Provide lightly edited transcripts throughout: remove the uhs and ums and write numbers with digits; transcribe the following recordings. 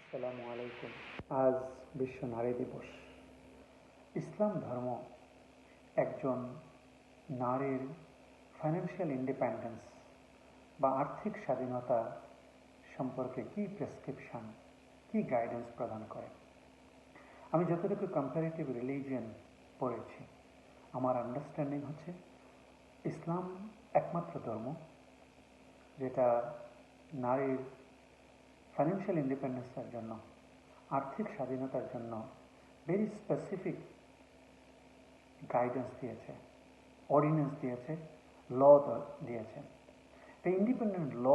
আসসালামু আলাইকুম। আজ বিশ্ব নারী দিবস। ইসলাম ধর্ম একজন নারীর ফাইন্যান্সিয়াল ইন্ডিপেন্ডেন্স বা আর্থিক স্বাধীনতা সম্পর্কে কি প্রেসক্রিপশন, কি গাইডেন্স প্রদান করে? আমি যতটুকু কম্পারেটিভ রিলিজিয়ন পড়েছি, আমার আন্ডারস্ট্যান্ডিং হচ্ছে ইসলাম একমাত্র ধর্ম যেটা নারীর ফাইন্যান্সিয়াল ইন্ডিপেন্ডেন্সের জন্য, আর্থিক স্বাধীনতার জন্য ভেরি স্পেসিফিক গাইডেন্স দিয়েছে, অর্ডিন্যান্স দিয়েছে, ল দিয়েছে। এই ইন্ডিপেন্ডেন্ট ল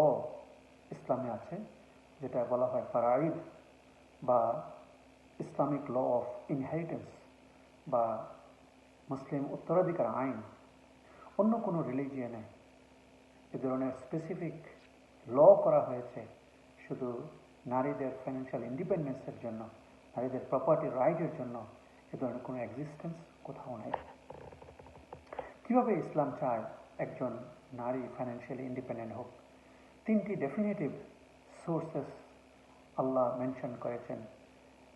ইসলামে আছে, যেটা বলা হয় ফারাইদ বা ইসলামিক ল অফ ইনহেরিটেন্স বা মুসলিম উত্তরাধিকার আইন। অন্য কোনো রিলিজিয়নে এ ধরনের স্পেসিফিক ল করা হয়েছে শুধু নারীদের ফাইন্যান্সিয়াল ইন্ডিপেন্ডেন্সের জন্য, নারীদের প্রপার্টি রাইটের জন্য, এ ধরনের কোনো এক্সিস্টেন্স কোথাও নেই। কীভাবে ইসলাম চায় একজন নারী ফাইন্যান্সিয়ালি ইন্ডিপেন্ডেন্ট হোক? তিনটি ডেফিনেটিভ সোর্সেস আল্লাহ মেনশন করেছেন।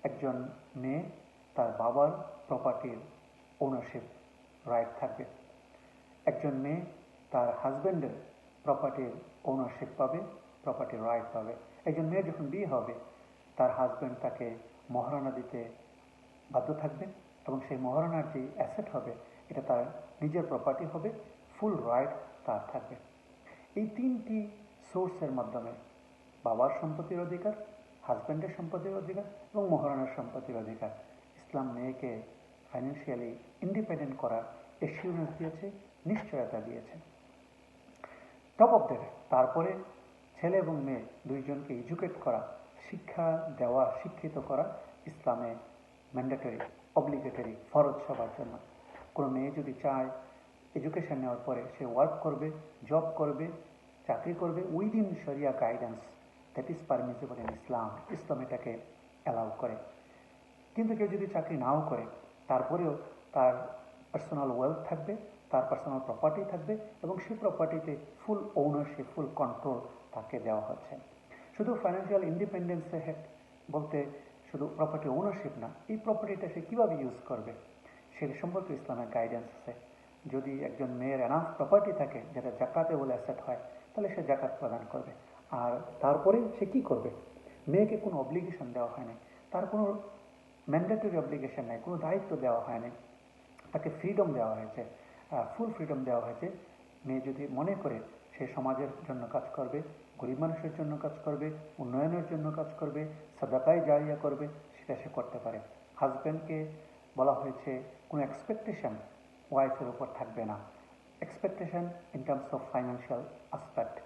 একজন মেয়ে তার বাবার প্রপার্টির ওনারশিপ রাইট থাকবে। একজন মেয়ে তার হাজব্যান্ডের প্রপার্টির ওনারশিপ পাবে, প্রপার্টির রাইট পাবে। একজন মেয়ে যখন বিয়ে হবে, তার হাজব্যান্ড তাকে মহারণা দিতে বাধ্য থাকবে এবং সেই মহারণার যে অ্যাসেট হবে এটা তার নিজের প্রপার্টি হবে, ফুল রাইট তার থাকবে। এই তিনটি সোর্সের মাধ্যমে বাবার সম্পত্তির অধিকার, হাজব্যান্ডের সম্পত্তির অধিকার এবং মহারণার সম্পত্তির অধিকার, ইসলাম মেয়েকে ফাইন্যান্সিয়ালি ইন্ডিপেন্ডেন্ট করার এসিউরেন্স দিয়েছে, নিশ্চয়তা দিয়েছে। টপ অফ দ্যাট, তারপরে ছেলে এবং মেয়ে দুইজনকে এডুকেট করা, শিক্ষা দেওয়া, শিক্ষিত করা ইসলামে ম্যান্ডেটরি, অব্লিগেটরি, ফরজ সবার জন্য। কোনো মেয়ে যদি চায় এডুকেশন নেওয়ার পরে সে ওয়ার্ক করবে, জব করবে, চাকরি করবে within sharia guidance, that is permissible in Islam. ইসলাম এটাকে অ্যালাউ করে। কিন্তু কেউ যদি চাকরি নাও করে, তারপরেও তার পার্সোনাল ওয়েলথ থাকবে, তার পার্সোনাল প্রপার্টি থাকবে এবং সেই প্রপার্টিতে ফুল ওনারশিপ, ফুল কন্ট্রোল তাকে দেওয়া হচ্ছে। শুধু ফাইন্যান্সিয়াল ইন্ডিপেন্ডেন্সে বলতে শুধু প্রপার্টি ওনারশিপ না, এই প্রপার্টিটা সে কীভাবে ইউজ করবে সেটা সম্পর্কে ইসলামের গাইডেন্স আছে। যদি একজন মেয়ের এনাফ প্রপার্টি থাকে যেটা জাকাতে বলে অ্যাসেট হয়, তাহলে সে জাকাত প্রদান করবে। আর তারপরে সে কী করবে? মেয়েকে কোনো অব্লিগেশন দেওয়া হয় না, তার কোনো ম্যান্ডেটরি অব্লিগেশন নেই, কোনো দায়িত্ব দেওয়া হয়নি, তাকে ফ্রিডম দেওয়া হয়েছে, ফুল ফ্রিডম দেওয়া হয়েছে। মেয়ে যদি মনে করে সে সমাজের জন্য কাজ করবে, গরিব মানুষের জন্য কাজ করবে, উন্নয়নের জন্য কাজ করবে, সাদাকায় জারিয়া করবে, সেটা সে করতে পারে। হাজব্যান্ডকে বলা হয়েছে কোনো এক্সপেকটেশন ওয়াইফের উপর থাকবে না, expectation in terms of financial aspect.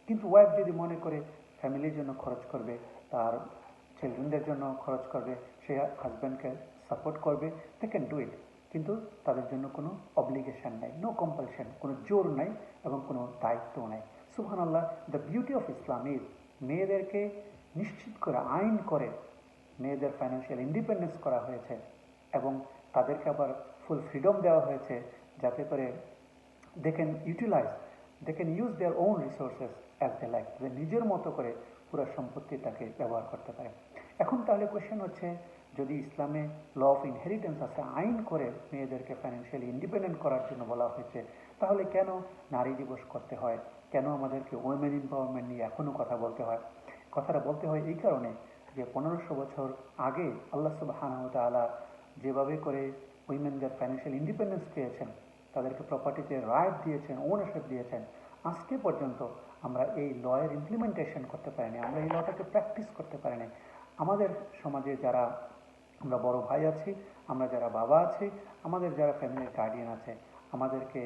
কিন্তু ওয়াইফ যদি মনে করে ফ্যামিলির জন্য খরচ করবে, তার চিলড্রেনদের জন্য খরচ করবে, সে হাজব্যান্ডকে সাপোর্ট করবে, দে ক্যান ডু ইট। কিন্তু তাদের জন্য কোনো অব্লিগেশন নাই, নো কম্পালশন, কোনো জোর নাই এবং কোনো দায়িত্ব নাই। সুবহানাল্লাহ, the beauty of Islam is মেয়েদেরকে নিশ্চিত করে, আইন করে মেয়েদের ফাইন্যান্সিয়াল ইন্ডিপেন্ডেন্স করা হয়েছে এবং তাদেরকে আবার ফুল ফ্রিডম দেওয়া হয়েছে যাতে করে they can utilise, they can use their own resources as they like, নিজের মতো করে পুরো সম্পত্তিটাকে ব্যবহার করতে পারে। এখন তাহলে কোয়েশ্চেন হচ্ছে, যদি ইসলামে ল অফ ইনহেরিটেন্স আছে, আইন করে মেয়েদেরকে ফাইন্যান্সিয়ালি ইন্ডিপেন্ডেন্ট করার জন্য বলা হয়েছে, তাহলে কেন নারী দিবস করতে হয়? কেন আমাদেরকে উইমেন এম্পাওয়ারমেন্ট নিয়ে এখনও কথা বলতে হয়? কথাটা বলতে হয় এই কারণে যে 1500 বছর আগে আল্লাহ সুবহানাহু ওয়া তাআলা যেভাবে করে উইমেনদের ফাইন্যান্সিয়াল ইন্ডিপেন্ডেন্স দিয়েছেন, তাদেরকে প্রপার্টিতে রাইট দিয়েছেন, ওনারশিপ দিয়েছেন, আজকে পর্যন্ত আমরা এই লয়ের ইমপ্লিমেন্টেশন করতে পারিনি, আমরা এই লটাকে প্র্যাকটিস করতে পারিনি। আমাদের সমাজে যারা আমরা বড় ভাই আছি, আমরা যারা বাবা আছি, আমাদের যারা ফ্যামিলির গার্ডিয়ান আছে, আমাদেরকে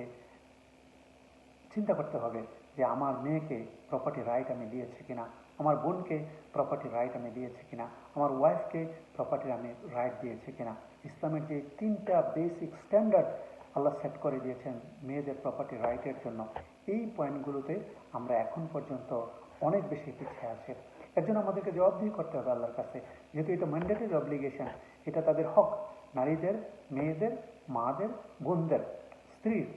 চিন্তা করতে হবে যে আমার মেয়েকে প্রপার্টি রাইট আমি দিয়েছি কিনা, আমার বোনকে প্রপার্টি রাইট আমি দিয়েছি কিনা, আমার ওয়াইফকে প্রপার্টির আমি রাইট দিয়েছি কিনা। ইসলামের যে তিনটা বেসিক স্ট্যান্ডার্ড আল্লাহ সেট করে দিয়েছেন মেয়েদের প্রপার্টি রাইটের জন্য, এই পয়েন্টগুলোতে আমরা এখন পর্যন্ত অনেক বেশি পিছিয়ে আছে। এর জন্য আমাদেরকে জবাবদিহি করতে হবে আল্লাহর কাছে, যেহেতু এটা ম্যান্ডেটরি অব্লিগেশন, এটা তাদের হক। নারীদের, মেয়েদের, মাদের, বোনদের, স্ত্রীর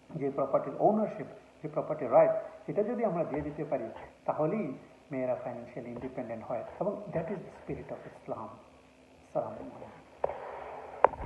যে প্রপার্টির ওনারশিপ, যে প্রপার্টি রাইট, এটা যদি আমরা দিয়ে দিতে পারি, তাহলেই মেয়েরা ফাইন্যান্সিয়ালি ইন্ডিপেন্ডেন্ট হয় এবং that is the spirit of Islam. আসসালামু আলাইকুম।